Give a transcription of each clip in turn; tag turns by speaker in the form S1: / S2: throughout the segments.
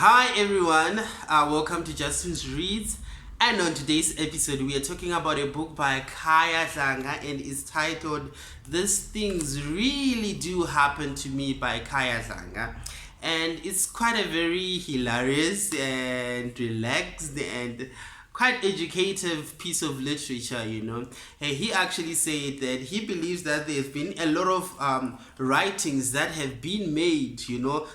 S1: Hi everyone, welcome to Justin's Reads, and on today's episode we are talking about a book by Khaya Dlanga, and it's titled "These Things Really Do Happen to Me" by Khaya Dlanga. And it's quite a very hilarious and relaxed and quite educative piece of literature. He actually said that he believes that there's been a lot of writings that have been made.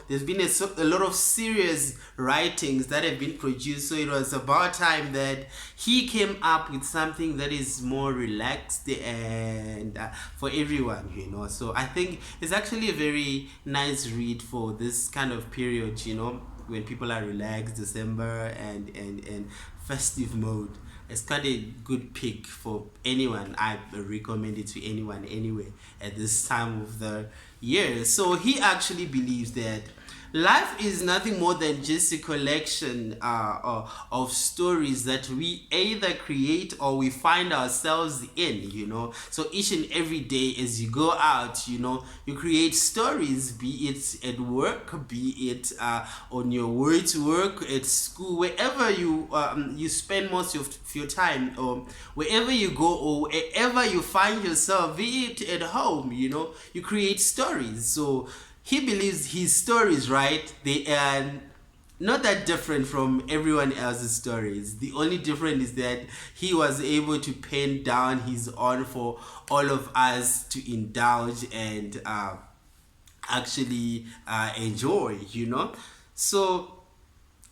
S1: There's been a lot of serious writings that have been produced, so it was about time that he came up with something that is more relaxed and for everyone. So I think it's actually a very nice read for this kind of period, when people are relaxed, December and festive mode. It's quite a good pick for anyone. I recommend it to anyone anyway at this time of the year. So he actually believes that life is nothing more than just a collection of stories that we either create or we find ourselves in. So each and every day as you go out, you create stories, be it at work, be it on your way to work, at school, wherever you spend most of your time, or wherever you go, or wherever you find yourself, be it at home, you create stories. So he believes his stories, right? They are not that different from everyone else's stories. The only difference is that he was able to pen down his own for all of us to indulge and actually enjoy. So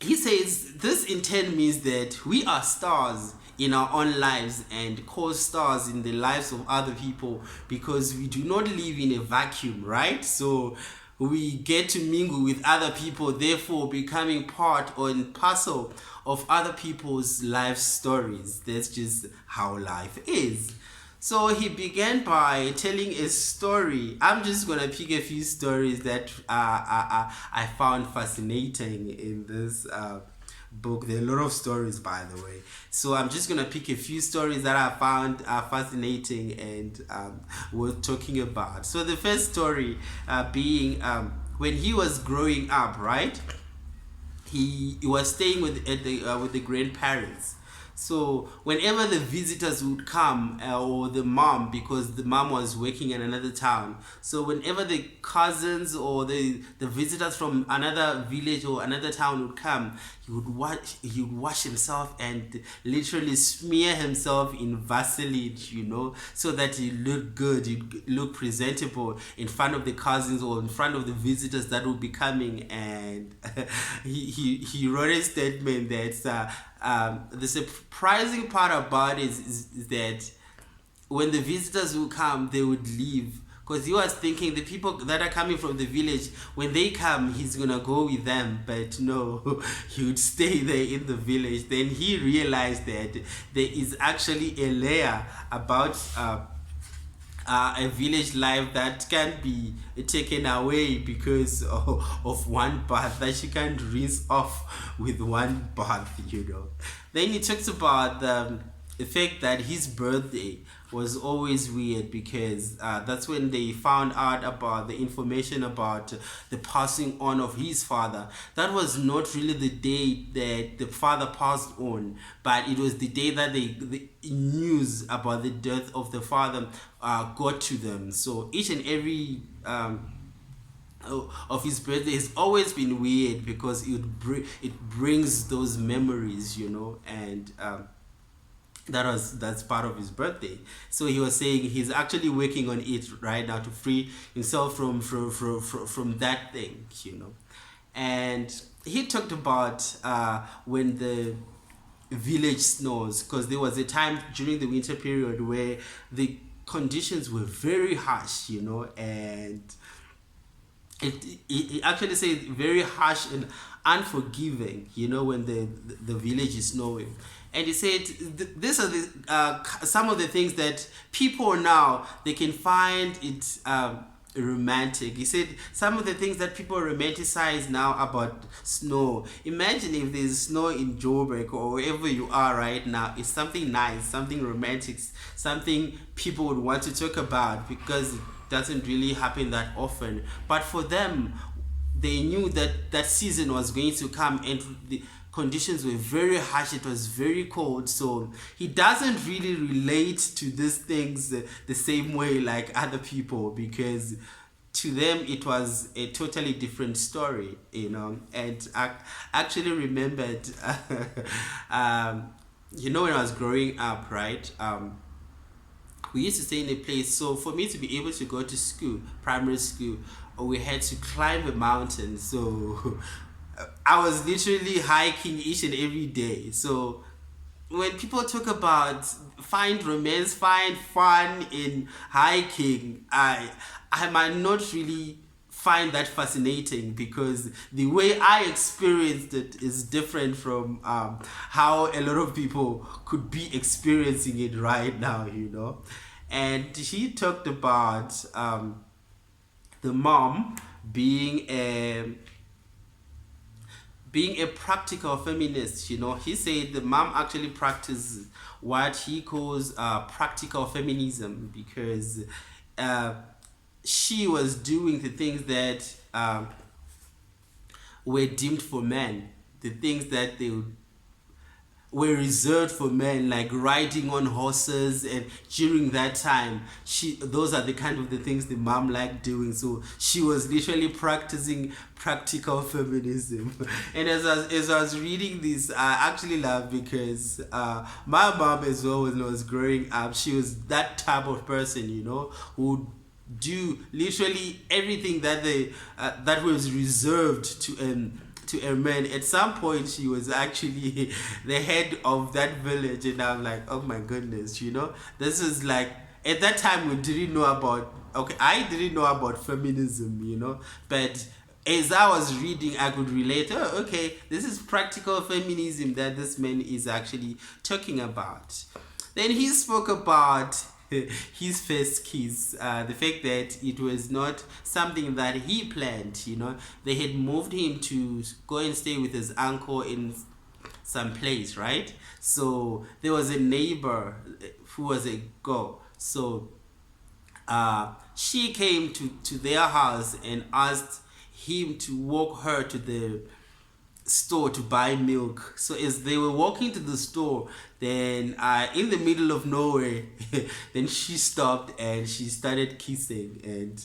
S1: he says this in turn means that we are stars in our own lives and co-stars in the lives of other people, because we do not live in a vacuum, right? So we get to mingle with other people, therefore becoming part or parcel of other people's life stories. That's just how life is. So he began by telling a story. I'm just gonna pick a few stories that I found fascinating in this book. There are a lot of stories, by the way. So I'm just gonna pick a few stories that I found fascinating and worth talking about. So the first story being when he was growing up, right? He was staying with the grandparents. So whenever the visitors would come, or the mom, because the mom was working in another town, so whenever the cousins or the visitors from another village or another town would come, he would wash himself and literally smear himself in Vaseline, so that he looked good, he looked presentable in front of the cousins or in front of the visitors that would be coming. And he wrote a statement that the surprising part about it is that when the visitors would come, they would leave, because he was thinking the people that are coming from the village, when they come, he's gonna go with them. But no, he would stay there in the village. Then he realized that there is actually a layer about a village life that can't be taken away because of one bath, that she can't rinse off with one bath. Then he talks about the fact that his birthday was always weird, because that's when they found out about the information about the passing on of his father. That was not really the day that the father passed on, but it was the day that the news about the death of the father got to them. So each and every of his birthday has always been weird, because it brings those memories, and that's part of his birthday. So he was saying he's actually working on it right now to free himself from that thing. And he talked about when the village snows, because there was a time during the winter period where the conditions were very harsh, and it actually says very harsh and unforgiving, when the village is snowing. And he said these are the some of the things that people now, they can find it romantic. He said some of the things that people romanticize now about snow. Imagine if there's snow in Joburg or wherever you are right now. It's something nice, something romantic, something people would want to talk about, because it doesn't really happen that often. But for them, they knew that that season was going to come, and the conditions were very harsh. It was very cold, so he doesn't really relate to these things the same way like other people, because to them it was a totally different story, you know. And I actually remembered you know, when I was growing up, right, we used to stay in a place. So for me to be able to go to school, primary school, we had to climb a mountain. So I was literally hiking each and every day. So when people talk about find romance, find fun in hiking, I might not really find that fascinating, because the way I experienced it is different from how a lot of people could be experiencing it right now, you know. And he talked about the mom being a practical feminist. You know, he said the mom actually practices what he calls practical feminism, because she was doing the things that were deemed for men, the things that they were reserved for men, like riding on horses. And during that time, those are the kind of the things the mom liked doing. So she was literally practicing practical feminism. And as I was reading this, I actually laughed, because my mom as well, when I was growing up, she was that type of person, you know, who do literally everything that that was reserved to a man. At some point, she was actually the head of that village, and I'm like, oh my goodness, you know, this is like, at that time we didn't know about, okay, I didn't know about feminism, you know, but as I was reading, I could relate. Oh, okay, this is practical feminism that this man is actually talking about. Then he spoke about his first kiss, the fact that it was not something that he planned. You know, they had moved him to go and stay with his uncle in some place, right? So there was a neighbor who was a girl. So she came to their house and asked him to walk her to the store to buy milk. So as they were walking to the store, then in the middle of nowhere, then she stopped and she started kissing, and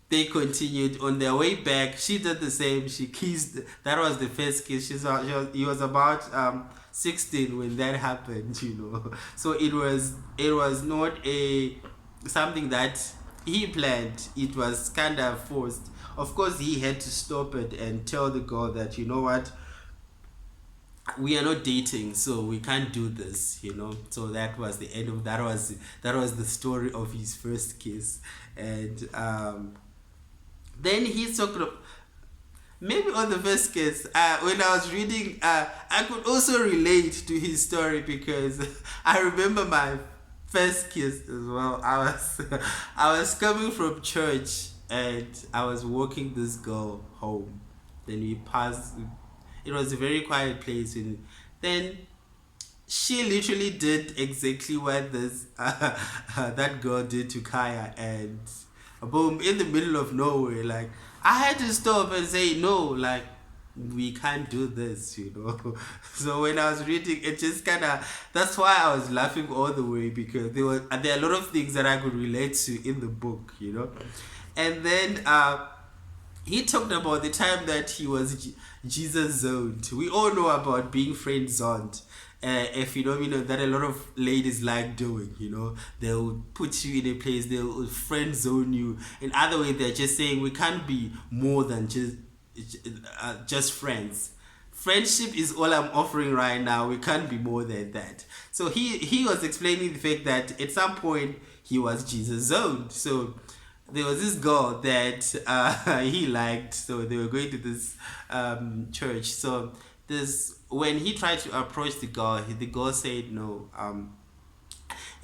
S1: they continued on their way back. She did the same. She kissed. That was the first kiss. He was about 16 when that happened, you know. So it was not a something that he planned. It was kind of forced. Of course, he had to stop it and tell the girl that, you know what, we are not dating, so we can't do this, you know. So that was the end of that was the story of his first kiss. And then he talked of, maybe on the first kiss, when I was reading, I could also relate to his story, because I remember my first kiss as well. I was coming from church, and I was walking this girl home. Then we passed. It was a very quiet place, and then she literally did exactly what this that girl did to Khaya, and boom, in the middle of nowhere, like, I had to stop and say no, like, we can't do this, you know. So when I was reading, it just kind of, that's why I was laughing all the way, because there are a lot of things that I could relate to in the book, you know. And then he talked about the time that he was Jesus zoned. We all know about being friend zoned, a phenomenon that a lot of ladies like doing. You know, they'll put you in a place, they'll friend zone you. In other way, they're just saying we can't be more than just friends. Friendship is all I'm offering right now. We can't be more than that. So he was explaining the fact that at some point he was Jesus zoned. So there was this girl that he liked, so they were going to this church. So when he tried to approach the girl said no.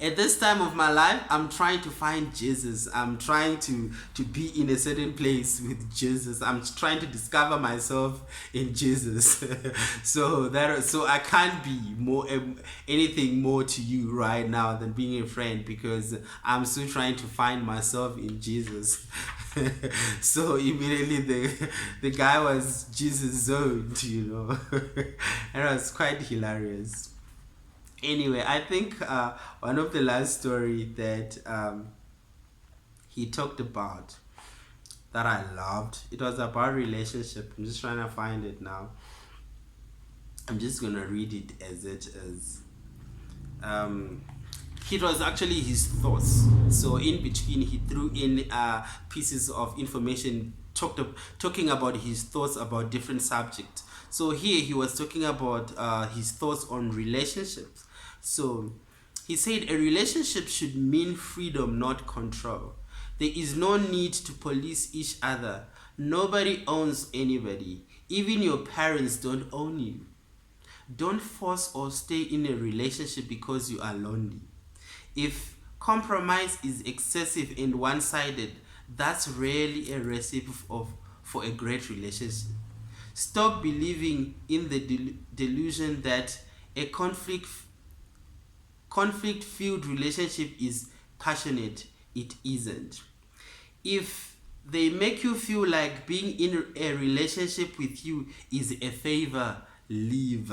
S1: At this time of my life, I'm trying to find Jesus. I'm trying to be in a certain place with Jesus. I'm trying to discover myself in Jesus. So I can't be more anything more to you right now than being a friend, because I'm still trying to find myself in Jesus. So immediately the guy was Jesus zoned, and it was quite hilarious. Anyway, I think one of the last story that he talked about that I loved, it was about relationship. I'm just trying to find it now. I'm just gonna read it as it is. Um, it was actually his thoughts. So in between, he threw in pieces of information talking about his thoughts about different subjects. So here he was talking about his thoughts on relationships. So he said a relationship should mean freedom, not control. There is no need to police each other. Nobody owns anybody. Even your parents don't own you. Don't force or stay in a relationship because you are lonely. If compromise is excessive and one-sided, that's rarely a recipe for a great relationship. Stop believing in the delusion that a conflict-filled relationship is passionate. It isn't. If they make you feel like being in a relationship with you is a favor, leave.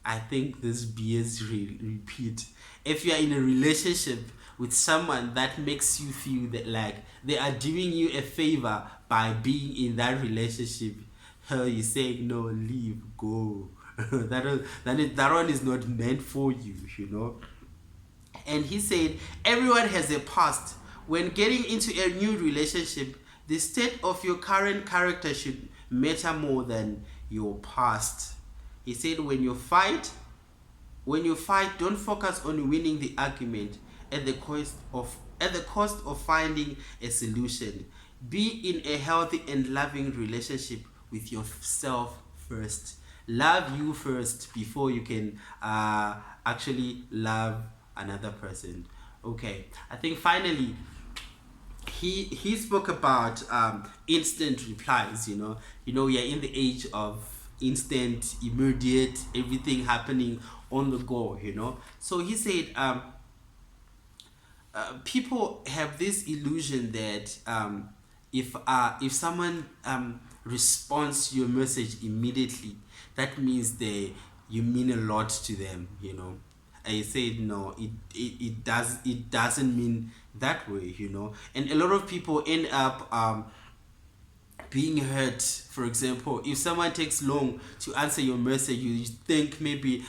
S1: I think this BS repeat. If you are in a relationship with someone that makes you feel that like they are doing you a favor by being in that relationship, you say no, leave, go. That one is not meant for you. And he said, everyone has a past. When getting into a new relationship, the state of your current character should matter more than your past. He said, when you fight, don't focus on winning the argument at the cost of finding a solution. Be in a healthy and loving relationship with yourself first. Love you first before you can actually love another person. Okay, I think finally he spoke about instant replies. We are in the age of instant, immediate, everything happening on the go. So he said people have this illusion that if someone responds to your message immediately, that means you mean a lot to them. I said no, it doesn't mean that way. And a lot of people end up being hurt. For example, if someone takes long to answer your message, you think maybe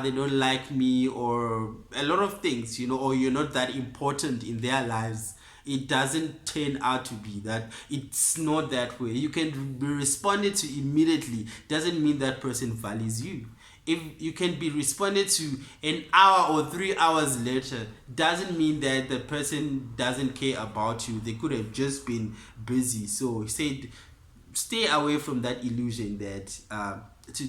S1: they don't like me, or a lot of things, or you're not that important in their lives. It doesn't turn out to be that. It's not that way. You can be responded to immediately, doesn't mean that person values you. If you can be responded to an hour or 3 hours later, doesn't mean that the person doesn't care about you. They could have just been busy. So he said, stay away from that illusion that to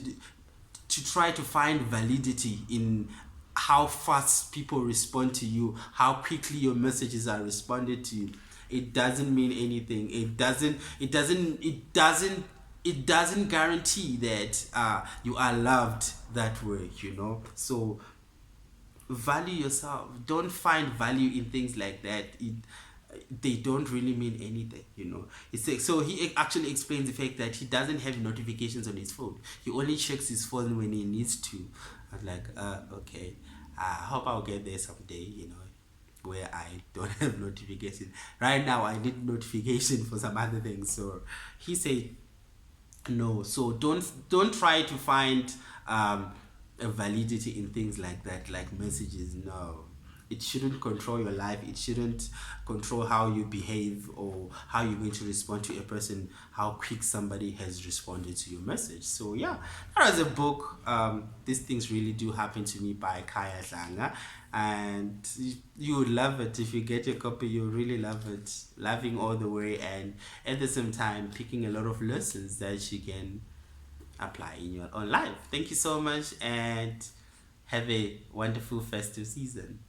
S1: try to find validity in how fast people respond to you, how quickly your messages are responded to. It doesn't mean anything. It doesn't guarantee that you are loved that way. So value yourself. Don't find value in things like that. They don't really mean anything. It's like, so he actually explains the fact that he doesn't have notifications on his phone. He only checks his phone when he needs to. I'm like, okay, I hope I'll get there someday, where I don't have notifications. Right now I need notification for some other things. So he said no. So don't try to find a validity in things like that, like messages. No, it shouldn't control your life. It shouldn't control how you behave or how you're going to respond to a person, how quick somebody has responded to your message. So yeah, that was a book, These Things Really Do Happen to Me by Khaya Dlanga, and you would love it. If you get a copy, you'll really love it, loving all the way, and at the same time picking a lot of lessons that you can apply in your own life. Thank you so much, and have a wonderful festive season.